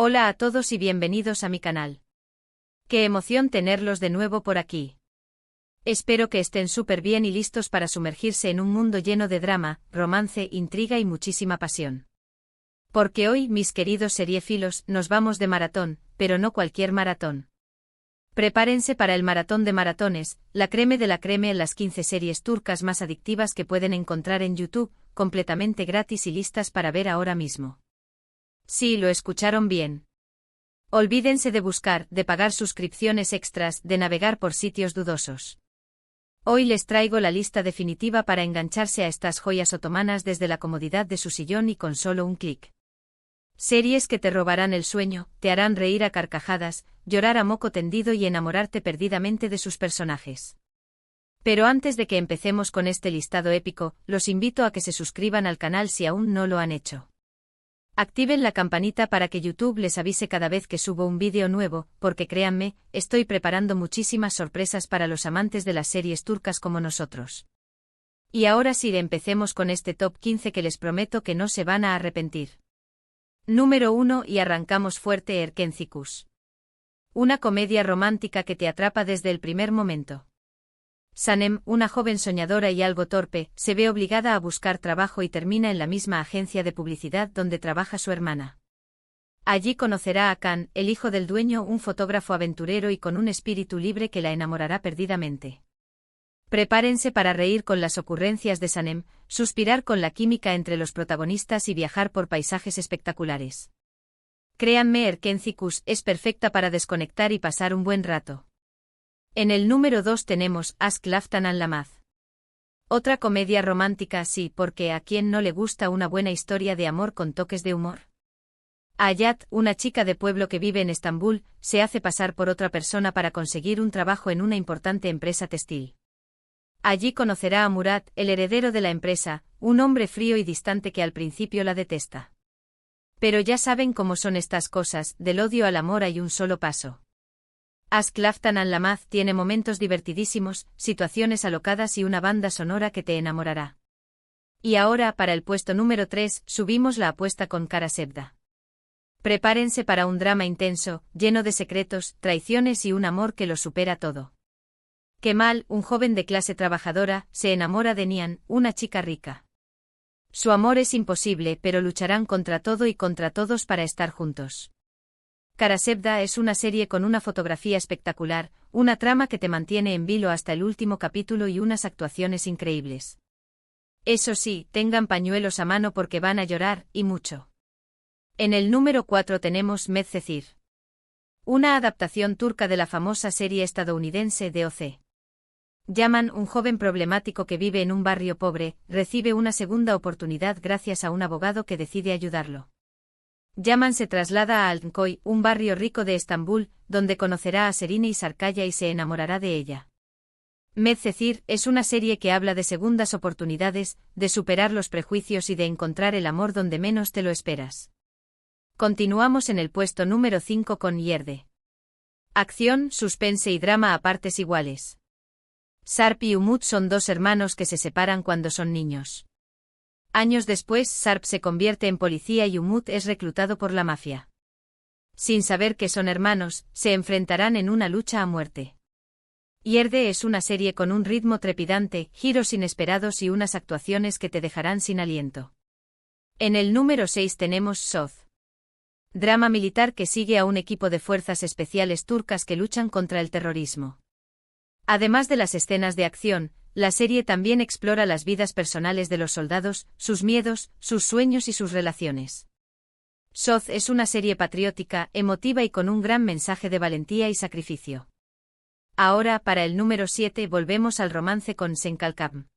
Hola a todos y bienvenidos a mi canal. Qué emoción tenerlos de nuevo por aquí. Espero que estén súper bien y listos para sumergirse en un mundo lleno de drama, romance, intriga y muchísima pasión. Porque hoy, mis queridos seriéfilos, nos vamos de maratón, pero no cualquier maratón. Prepárense para el maratón de maratones, la creme de la creme en las 15 series turcas más adictivas que pueden encontrar en YouTube, completamente gratis y listas para ver ahora mismo. Sí, lo escucharon bien. Olvídense de buscar, de pagar suscripciones extras, de navegar por sitios dudosos. Hoy les traigo la lista definitiva para engancharse a estas joyas otomanas desde la comodidad de su sillón y con solo un clic. Series que te robarán el sueño, te harán reír a carcajadas, llorar a moco tendido y enamorarte perdidamente de sus personajes. Pero antes de que empecemos con este listado épico, los invito a que se suscriban al canal si aún no lo han hecho. Activen la campanita para que YouTube les avise cada vez que subo un vídeo nuevo, porque créanme, estoy preparando muchísimas sorpresas para los amantes de las series turcas como nosotros. Y ahora sí, empecemos con este top 15 que les prometo que no se van a arrepentir. Número 1 y arrancamos fuerte. Erkencikus. Una comedia romántica que te atrapa desde el primer momento. Sanem, una joven soñadora y algo torpe, se ve obligada a buscar trabajo y termina en la misma agencia de publicidad donde trabaja su hermana. Allí conocerá a Can, el hijo del dueño, un fotógrafo aventurero y con un espíritu libre que la enamorará perdidamente. Prepárense para reír con las ocurrencias de Sanem, suspirar con la química entre los protagonistas y viajar por paisajes espectaculares. Créanme, Erkencikus es perfecta para desconectar y pasar un buen rato. En el número 2 tenemos Aşk Laftan Anlamaz. Otra comedia romántica, sí, porque ¿a quién no le gusta una buena historia de amor con toques de humor? Hayat, una chica de pueblo que vive en Estambul, se hace pasar por otra persona para conseguir un trabajo en una importante empresa textil. Allí conocerá a Murat, el heredero de la empresa, un hombre frío y distante que al principio la detesta. Pero ya saben cómo son estas cosas, del odio al amor hay un solo paso. Aşk Laftan Anlamaz tiene momentos divertidísimos, situaciones alocadas y una banda sonora que te enamorará. Y ahora, para el puesto número 3, subimos la apuesta con Kara Sevda. Prepárense para un drama intenso, lleno de secretos, traiciones y un amor que lo supera todo. Kemal, un joven de clase trabajadora, se enamora de Nihan, una chica rica. Su amor es imposible, pero lucharán contra todo y contra todos para estar juntos. Kara Sevda es una serie con una fotografía espectacular, una trama que te mantiene en vilo hasta el último capítulo y unas actuaciones increíbles. Eso sí, tengan pañuelos a mano porque van a llorar, y mucho. En el número 4 tenemos Medcezir. Una adaptación turca de la famosa serie estadounidense de O.C. Yaman, un joven problemático que vive en un barrio pobre, recibe una segunda oportunidad gracias a un abogado que decide ayudarlo. Yaman se traslada a Altınköy, un barrio rico de Estambul, donde conocerá a Serine y Sarkaya y se enamorará de ella. Medcezir es una serie que habla de segundas oportunidades, de superar los prejuicios y de encontrar el amor donde menos te lo esperas. Continuamos en el puesto número 5 con Yerde. Acción, suspense y drama a partes iguales. Sarp y Umut son dos hermanos que se separan cuando son niños. Años después, Sarp se convierte en policía y Umut es reclutado por la mafia. Sin saber que son hermanos, se enfrentarán en una lucha a muerte. Yerde es una serie con un ritmo trepidante, giros inesperados y unas actuaciones que te dejarán sin aliento. En el número 6 tenemos Soz. Drama militar que sigue a un equipo de fuerzas especiales turcas que luchan contra el terrorismo. Además de las escenas de acción, la serie también explora las vidas personales de los soldados, sus miedos, sus sueños y sus relaciones. Soz es una serie patriótica, emotiva y con un gran mensaje de valentía y sacrificio. Ahora, para el número 7 volvemos al romance con Senkalkam.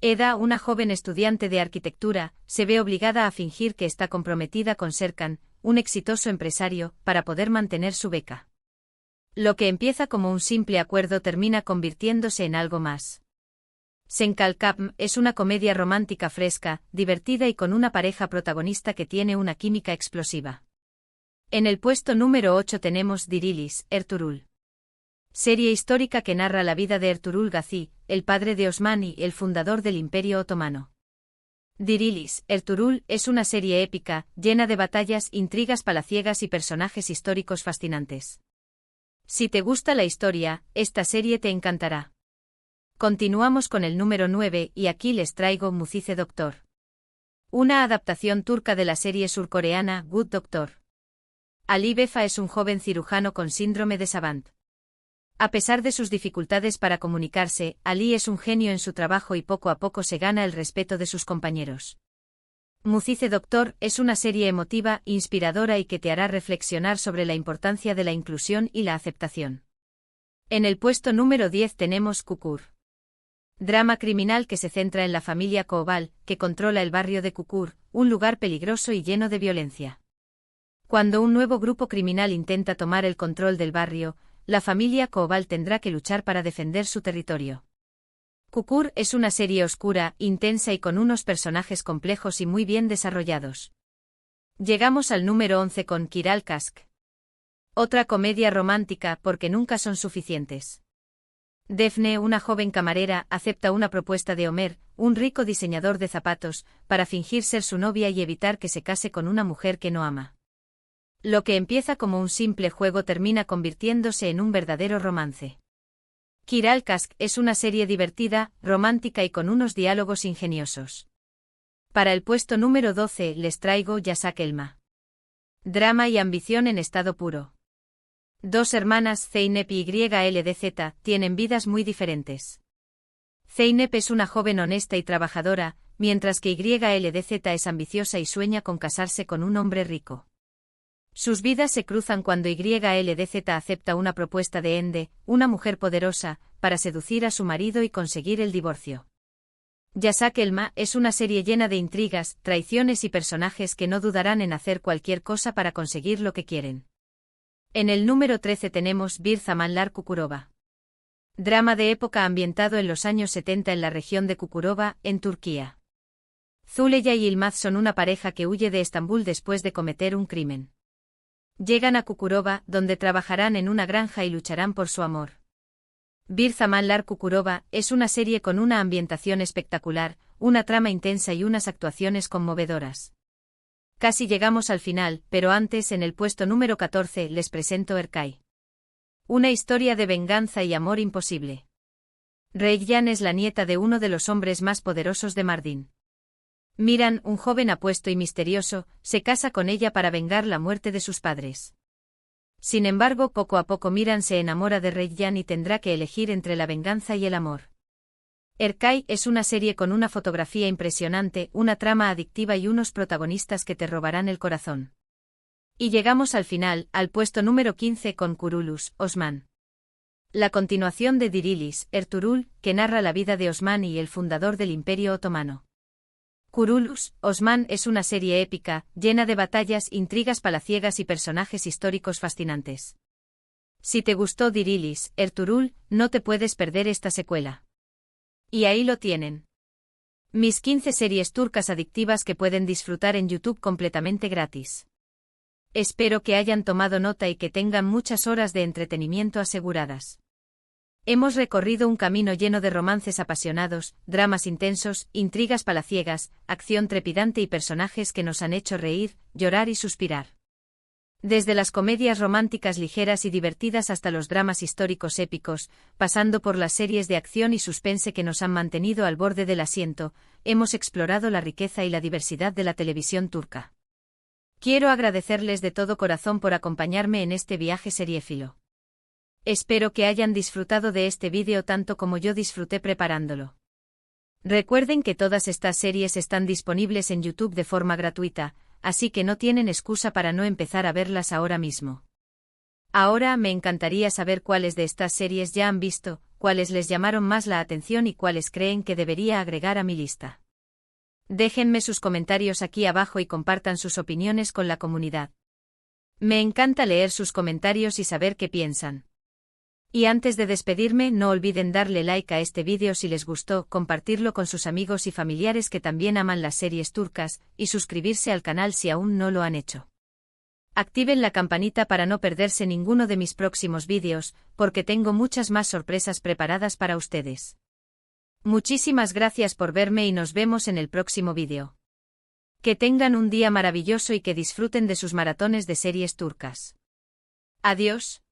Eda, una joven estudiante de arquitectura, se ve obligada a fingir que está comprometida con Serkan, un exitoso empresario, para poder mantener su beca. Lo que empieza como un simple acuerdo termina convirtiéndose en algo más. Senkalkam es una comedia romántica fresca, divertida y con una pareja protagonista que tiene una química explosiva. En el puesto número 8 tenemos Dirilis, Ertuğrul. Serie histórica que narra la vida de Ertuğrul Gazi, el padre de Osman y el fundador del Imperio Otomano. Dirilis, Ertuğrul, es una serie épica, llena de batallas, intrigas palaciegas y personajes históricos fascinantes. Si te gusta la historia, esta serie te encantará. Continuamos con el número 9 y aquí les traigo Mucize Doktor. Una adaptación turca de la serie surcoreana Good Doctor. Ali Vefa es un joven cirujano con síndrome de Savant. A pesar de sus dificultades para comunicarse, Ali es un genio en su trabajo y poco a poco se gana el respeto de sus compañeros. Mucize Doktor es una serie emotiva, inspiradora y que te hará reflexionar sobre la importancia de la inclusión y la aceptación. En el puesto número 10 tenemos Kukur. Drama criminal que se centra en la familia Koval, que controla el barrio de Kukur, un lugar peligroso y lleno de violencia. Cuando un nuevo grupo criminal intenta tomar el control del barrio, la familia Koval tendrá que luchar para defender su territorio. Kukur es una serie oscura, intensa y con unos personajes complejos y muy bien desarrollados. Llegamos al número 11 con Kiral Kask. Otra comedia romántica porque nunca son suficientes. Defne, una joven camarera, acepta una propuesta de Homer, un rico diseñador de zapatos, para fingir ser su novia y evitar que se case con una mujer que no ama. Lo que empieza como un simple juego termina convirtiéndose en un verdadero romance. Kiral Kask es una serie divertida, romántica y con unos diálogos ingeniosos. Para el puesto número 12 les traigo Yasak Elma. Drama y ambición en estado puro. Dos hermanas, Zeynep y YLDZ, tienen vidas muy diferentes. Zeynep es una joven honesta y trabajadora, mientras que YLDZ es ambiciosa y sueña con casarse con un hombre rico. Sus vidas se cruzan cuando YLDZ acepta una propuesta de Ende, una mujer poderosa, para seducir a su marido y conseguir el divorcio. Yasak Elma es una serie llena de intrigas, traiciones y personajes que no dudarán en hacer cualquier cosa para conseguir lo que quieren. En el número 13 tenemos Bir Zamanlar Kukurova. Drama de época ambientado en los años 70 en la región de Kukurova, en Turquía. Zuleya y Yılmaz son una pareja que huye de Estambul después de cometer un crimen. Llegan a Kukurova, donde trabajarán en una granja y lucharán por su amor. Bir Zamanlar Kukurova es una serie con una ambientación espectacular, una trama intensa y unas actuaciones conmovedoras. Casi llegamos al final, pero antes en el puesto número 14 les presento Erkay. Una historia de venganza y amor imposible. Reyyan es la nieta de uno de los hombres más poderosos de Mardin. Miran, un joven apuesto y misterioso, se casa con ella para vengar la muerte de sus padres. Sin embargo, poco a poco Miran se enamora de Reyyan y tendrá que elegir entre la venganza y el amor. Erkay es una serie con una fotografía impresionante, una trama adictiva y unos protagonistas que te robarán el corazón. Y llegamos al final, al puesto número 15 con Kurulus, Osman. La continuación de Dirilis, Ertuğrul, que narra la vida de Osman y el fundador del Imperio Otomano. Kurulus, Osman es una serie épica, llena de batallas, intrigas palaciegas y personajes históricos fascinantes. Si te gustó Dirilis, Ertuğrul, no te puedes perder esta secuela. Y ahí lo tienen. Mis 15 series turcas adictivas que pueden disfrutar en YouTube completamente gratis. Espero que hayan tomado nota y que tengan muchas horas de entretenimiento aseguradas. Hemos recorrido un camino lleno de romances apasionados, dramas intensos, intrigas palaciegas, acción trepidante y personajes que nos han hecho reír, llorar y suspirar. Desde las comedias románticas ligeras y divertidas hasta los dramas históricos épicos, pasando por las series de acción y suspense que nos han mantenido al borde del asiento, hemos explorado la riqueza y la diversidad de la televisión turca. Quiero agradecerles de todo corazón por acompañarme en este viaje seriéfilo. Espero que hayan disfrutado de este vídeo tanto como yo disfruté preparándolo. Recuerden que todas estas series están disponibles en YouTube de forma gratuita, así que no tienen excusa para no empezar a verlas ahora mismo. Ahora me encantaría saber cuáles de estas series ya han visto, cuáles les llamaron más la atención y cuáles creen que debería agregar a mi lista. Déjenme sus comentarios aquí abajo y compartan sus opiniones con la comunidad. Me encanta leer sus comentarios y saber qué piensan. Y antes de despedirme, no olviden darle like a este vídeo si les gustó, compartirlo con sus amigos y familiares que también aman las series turcas, y suscribirse al canal si aún no lo han hecho. Activen la campanita para no perderse ninguno de mis próximos vídeos, porque tengo muchas más sorpresas preparadas para ustedes. Muchísimas gracias por verme y nos vemos en el próximo vídeo. Que tengan un día maravilloso y que disfruten de sus maratones de series turcas. Adiós.